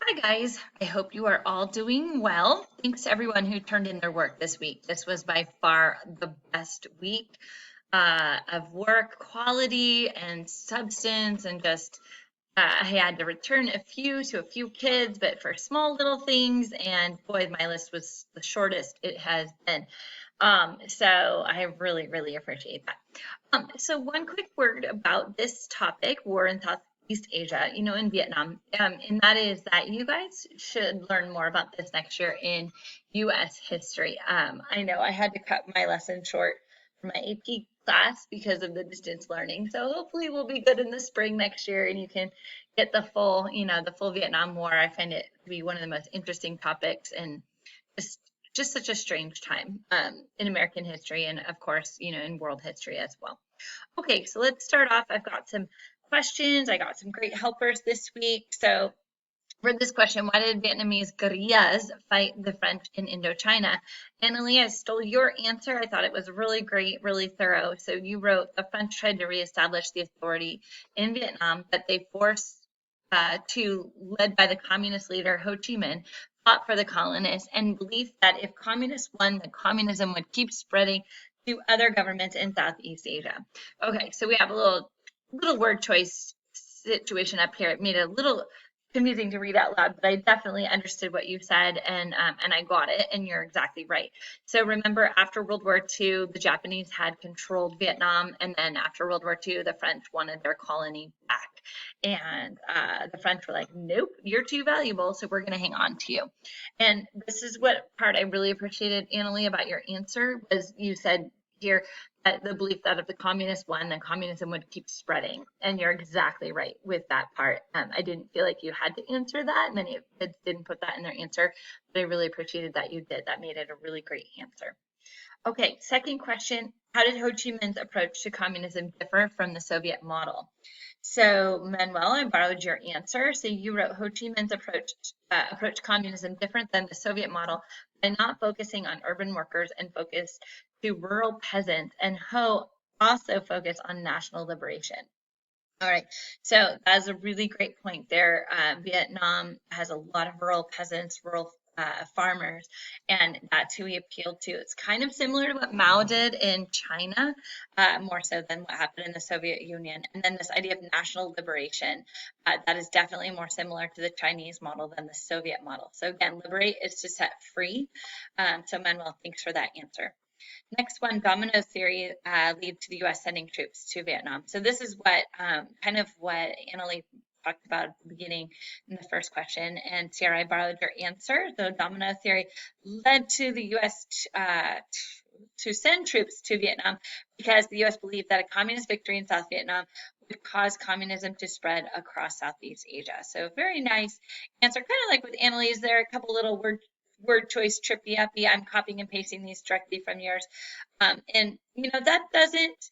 Hi, guys. I hope you are all doing well. Thanks to everyone who turned in their work this week. This was by far the best week of work quality and substance, and just I had to return a few kids, but for small little things. And boy, my list was the shortest it has been. So I really, really appreciate that. So one quick word about this topic, war in Southeast Asia, in Vietnam, and that is that you guys should learn more about this next year in U.S. history. I know I had to cut my lesson short for my AP class because of the distance learning. So hopefully we'll be good in the spring next year and you can get the full Vietnam War. I find it to be one of the most interesting topics and just just such a strange time in American history and of course, in world history as well. Okay, so let's start off. I've got some questions. I got some great helpers this week. So for this question, why did Vietnamese guerrillas fight the French in Indochina? Annalie, I stole your answer. I thought it was really great, really thorough. So you wrote the French tried to reestablish the authority in Vietnam, but they forced led by the communist leader Ho Chi Minh, fought for the colonists and believed that if communists won, then communism would keep spreading to other governments in Southeast Asia. Okay, so we have a little word choice situation up here. It made it a little confusing to read out loud, but I definitely understood what you said and I got it. And you're exactly right. So remember, after World War II, the Japanese had controlled Vietnam, and then after World War II, the French wanted their colony back. And the French were like, "Nope, you're too valuable, so we're going to hang on to you." And this is what part I really appreciated, Annalie, about your answer was you said here the belief that if the communists won, then communism would keep spreading. And you're exactly right with that part. I didn't feel like you had to answer that. Many of kids didn't put that in their answer, but I really appreciated that you did. That made it a really great answer. Okay, second question. How did Ho Chi Minh's approach to communism differ from the Soviet model? So, Manuel, I borrowed your answer. So you wrote Ho Chi Minh's approach to communism different than the Soviet model by not focusing on urban workers and focused to rural peasants, and Ho also focused on national liberation. All right, so that's a really great point there. Vietnam has a lot of rural peasants, rural farmers, and that's who he appealed to. It's kind of similar to what Mao did in China, more so than what happened in the Soviet Union. And then this idea of national liberation, that is definitely more similar to the Chinese model than the Soviet model. So again, liberate is to set free. So Manuel, thanks for that answer. Next one, domino theory lead to the U.S. sending troops to Vietnam. So this is what kind of what Annalie talked about at the beginning in the first question. And Sierra, I borrowed your answer. So domino theory led to the U.S. To send troops to Vietnam because the U.S. believed that a communist victory in South Vietnam would cause communism to spread across Southeast Asia. So very nice answer. Kind of like with Annalise there, a couple little word choice trippy uppy. I'm copying and pasting these directly from yours. And that doesn't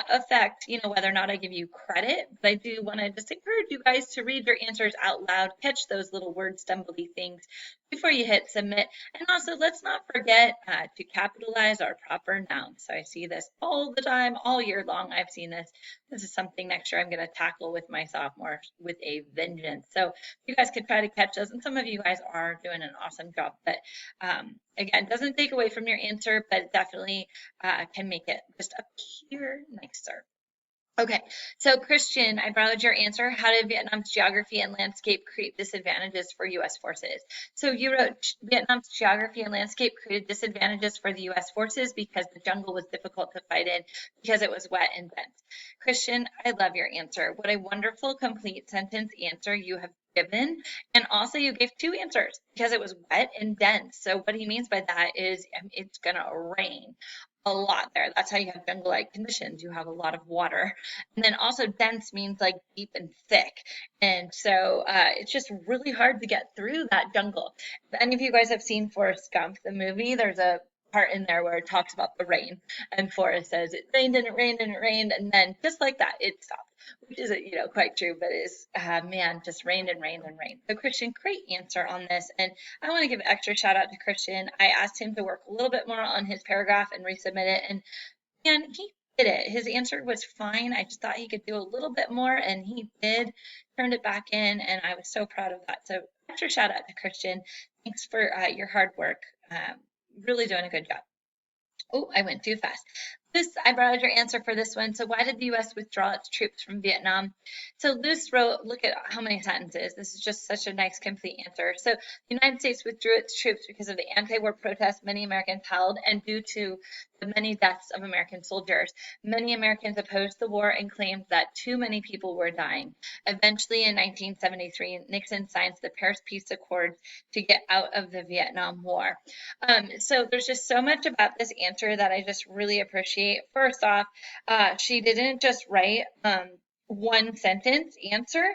affect whether or not I give you credit, but I do want to just encourage you guys to read your answers out loud, catch those little word stumbly things before you hit submit. And also, let's not forget to capitalize our proper nouns. So I see this all the time, all year long. I've seen this. This is something next year I'm going to tackle with my sophomores with a vengeance. So you guys could try to catch those, and some of you guys are doing an awesome job. But again, doesn't take away from your answer, but definitely can make it just appear nicer. Okay, so Christian, I borrowed your answer. How did Vietnam's geography and landscape create disadvantages for U.S. forces? So you wrote Vietnam's geography and landscape created disadvantages for the U.S. forces because the jungle was difficult to fight in because it was wet and dense. Christian, I love your answer. What a wonderful complete sentence answer you have given. And also you gave two answers because it was wet and dense. So what he means by that is it's going to rain a lot there. That's how you have jungle-like conditions. You have a lot of water. And then also dense means like deep and thick. And so it's just really hard to get through that jungle. If any of you guys have seen Forrest Gump, the movie, there's a part in there where it talks about the rain. And Forrest says, it rained and it rained and it rained. And then just like that, it stopped, which isn't, quite true, but is, man, just rained and rained and rained. So Christian, great answer on this. And I want to give extra shout out to Christian. I asked him to work a little bit more on his paragraph and resubmit it. And he did it. His answer was fine. I just thought he could do a little bit more, and he did. Turned it back in, and I was so proud of that. So extra shout out to Christian. Thanks for your hard work. Really doing a good job. Oh, I went too fast. Luce, I borrowed your answer for this one. So why did the U.S. withdraw its troops from Vietnam? So Luce wrote, look at how many sentences. This is just such a nice, complete answer. So the United States withdrew its troops because of the anti-war protests many Americans held and due to the many deaths of American soldiers. Many Americans opposed the war and claimed that too many people were dying. Eventually, in 1973, Nixon signed the Paris Peace Accords to get out of the Vietnam War. So there's just so much about this answer that I just really appreciate. First off, she didn't just write one sentence answer.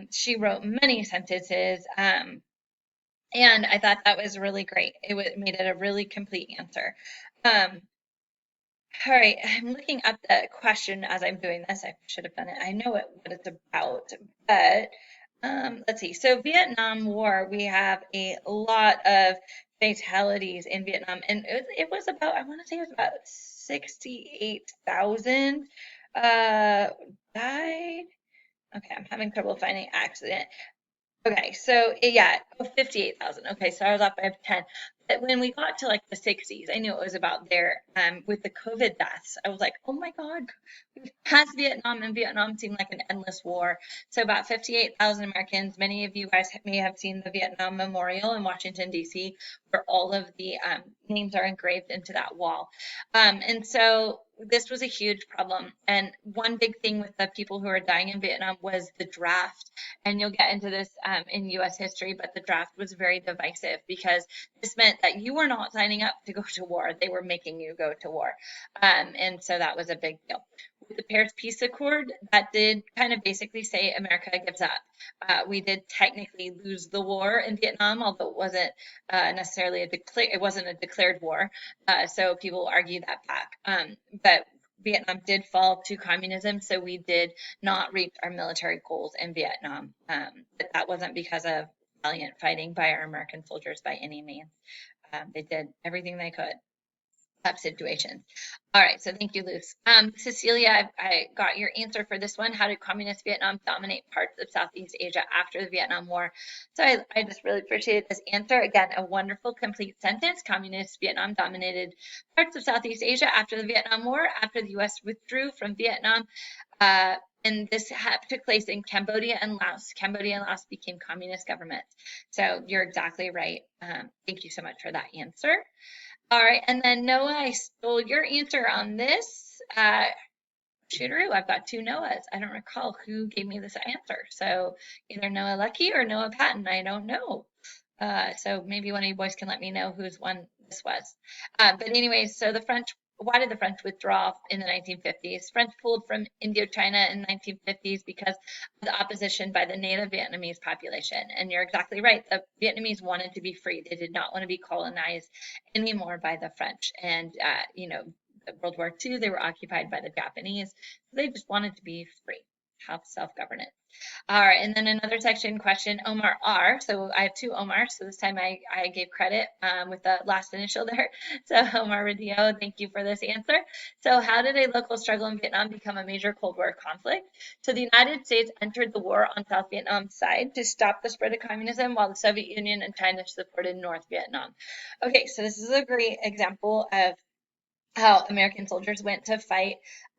She wrote many sentences. And I thought that was really great. It made it a really complete answer. All right, I'm looking up the question as I'm doing this. I should have done it. I know what it's about, but let's see. So Vietnam War, we have a lot of fatalities in Vietnam, and it was about, I want to say it was about 68,000 died. Okay, I'm having trouble finding accident. Okay, so yeah, 58,000. Okay, so I was off by 10. But when we got to like the 60s, I knew it was about there. With the COVID deaths, I was like, oh my God, we've passed Vietnam, and Vietnam seemed like an endless war. So about 58,000 Americans. Many of you guys may have seen the Vietnam Memorial in Washington, D.C., where all of the names are engraved into that wall. And so this was a huge problem. And one big thing with the people who are dying in Vietnam was the draft. And you'll get into this in U.S. history, but the draft was very divisive because this meant that you were not signing up to go to war. They were making you go to war. And so that was a big deal. With the Paris Peace Accord, that did kind of basically say America gives up. We did technically lose the war in Vietnam, although it wasn't necessarily it wasn't a declared war. So people argue that back. But Vietnam did fall to communism, so we did not reach our military goals in Vietnam. But that wasn't because of valiant fighting by our American soldiers by any means. They did everything they could. Tough situations. All right, so thank you, Luce. Cecilia, I got your answer for this one. How did communist Vietnam dominate parts of Southeast Asia after the Vietnam War? So I just really appreciated this answer. Again, a wonderful, complete sentence. Communist Vietnam dominated parts of Southeast Asia after the Vietnam War, after the U.S. withdrew from Vietnam. And this took place in Cambodia and Laos. Cambodia and Laos became communist governments. So you're exactly right. Thank you so much for that answer. All right, and then Noah, I stole your answer on this. Shooteroo, I've got two Noahs. I don't recall who gave me this answer. So either Noah Lucky or Noah Patton, I don't know. So maybe one of you boys can let me know whose one this was. But anyway, so why did the French withdraw in the 1950s? French pulled from Indochina in the 1950s because of the opposition by the native Vietnamese population. And you're exactly right. The Vietnamese wanted to be free. They did not want to be colonized anymore by the French. And, World War II, they were occupied by the Japanese. So they just wanted to be free, have self-governance. All right, and then another section question, Omar R. So I have two Omars, so this time I gave credit with the last initial there. So Omar Radio, thank you for this answer. So how did a local struggle in Vietnam become a major Cold War conflict? So the United States entered the war on South Vietnam's side to stop the spread of communism, while the Soviet Union and China supported North Vietnam. Okay, so this is a great example of how American soldiers went to fight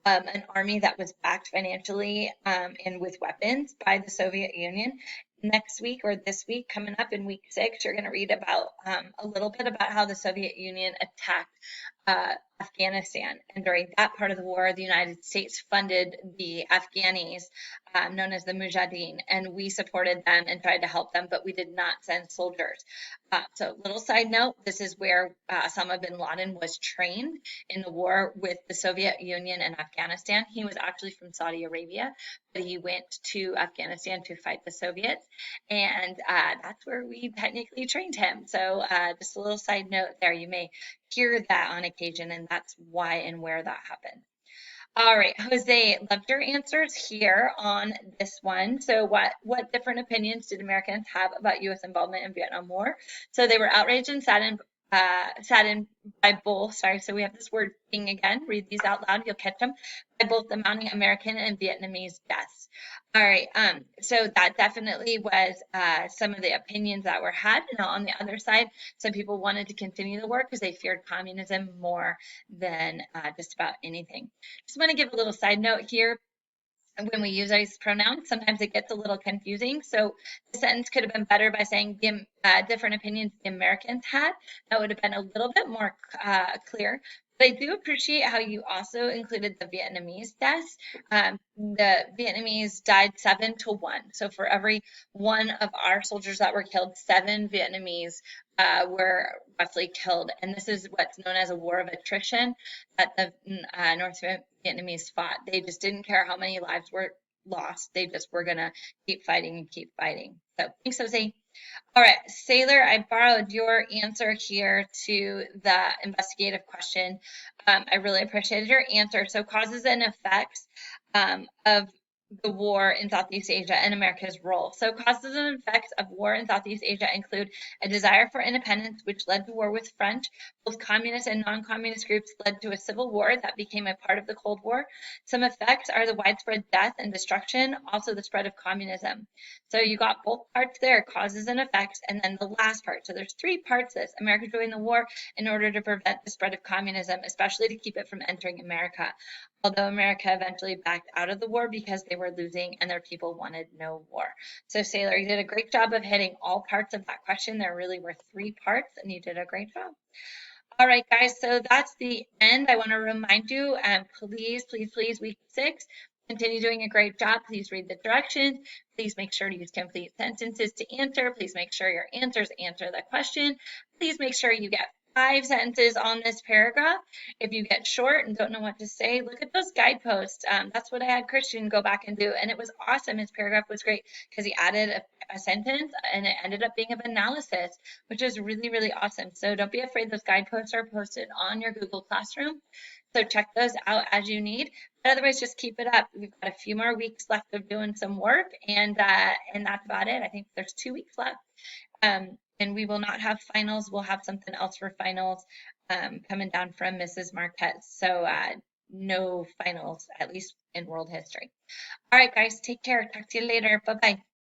an army that was backed financially and with weapons by the Soviet Union. Next week or this week, coming up in week 6, you're going to read about a little bit about how the Soviet Union attacked Afghanistan. And during that part of the war, the United States funded the Afghanis, known as the Mujahideen, and we supported them and tried to help them, but we did not send soldiers. So little side note, this is where Osama bin Laden was trained in the war with the Soviet Union and Afghanistan. He was actually from Saudi Arabia, but he went to Afghanistan to fight the Soviets, and that's where we technically trained him. So just a little side note there, you may hear that on occasion, and that's why and where that happened. All right, Jose, loved your answers here on this one. So what different opinions did Americans have about U.S. involvement in Vietnam War? So they were outraged and saddened saddened by both, sorry, so we have this word thing again, read these out loud, you'll catch them, by both the mounting American and Vietnamese deaths. All right, so that definitely was some of the opinions that were had. Now, on the other side, some people wanted to continue the war because they feared communism more than just about anything. Just want to give a little side note here. When we use these pronouns, sometimes it gets a little confusing. So the sentence could have been better by saying the different opinions the Americans had. That would have been a little bit more clear. But I do appreciate how you also included the Vietnamese deaths. The Vietnamese died 7-1. So for every one of our soldiers that were killed, 7 Vietnamese were roughly killed. And this is what's known as a war of attrition that the North Vietnamese fought. They just didn't care how many lives were lost. They just were going to keep fighting and keep fighting. So thanks, Jose. All right, Sailor, I borrowed your answer here to the investigative question. I really appreciated your answer. So causes and effects of the war in Southeast Asia and America's role. So causes and effects of war in Southeast Asia include a desire for independence, which led to war with French. Both communist and non-communist groups led to a civil war that became a part of the Cold War. Some effects are the widespread death and destruction, also the spread of communism. So you got both parts there, causes and effects, and then the last part. So there's 3 parts to this. America joined the war in order to prevent the spread of communism, especially to keep it from entering America. Although America eventually backed out of the war because they were losing and their people wanted no war. So Sailor, you did a great job of hitting all parts of that question. There really were 3 parts and you did a great job. All right, guys, so that's the end. I want to remind you, please, week 6, continue doing a great job. Please read the directions. Please make sure to use complete sentences to answer. Please make sure your answers answer the question. Please make sure you get 5 sentences on this paragraph. If you get short and don't know what to say, look at those guideposts. That's what I had Christian go back and do, and it was awesome. His paragraph was great because he added a sentence and it ended up being of analysis, which is really, really awesome. So don't be afraid. Those guideposts are posted on your Google Classroom. So check those out as you need. But otherwise, just keep it up. We've got a few more weeks left of doing some work, and that's about it. I think there's 2 weeks left. And we will not have finals. We'll have something else for finals coming down from Mrs. Marquez. So no finals, at least in world history. All right, guys, take care. Talk to you later. Bye-bye.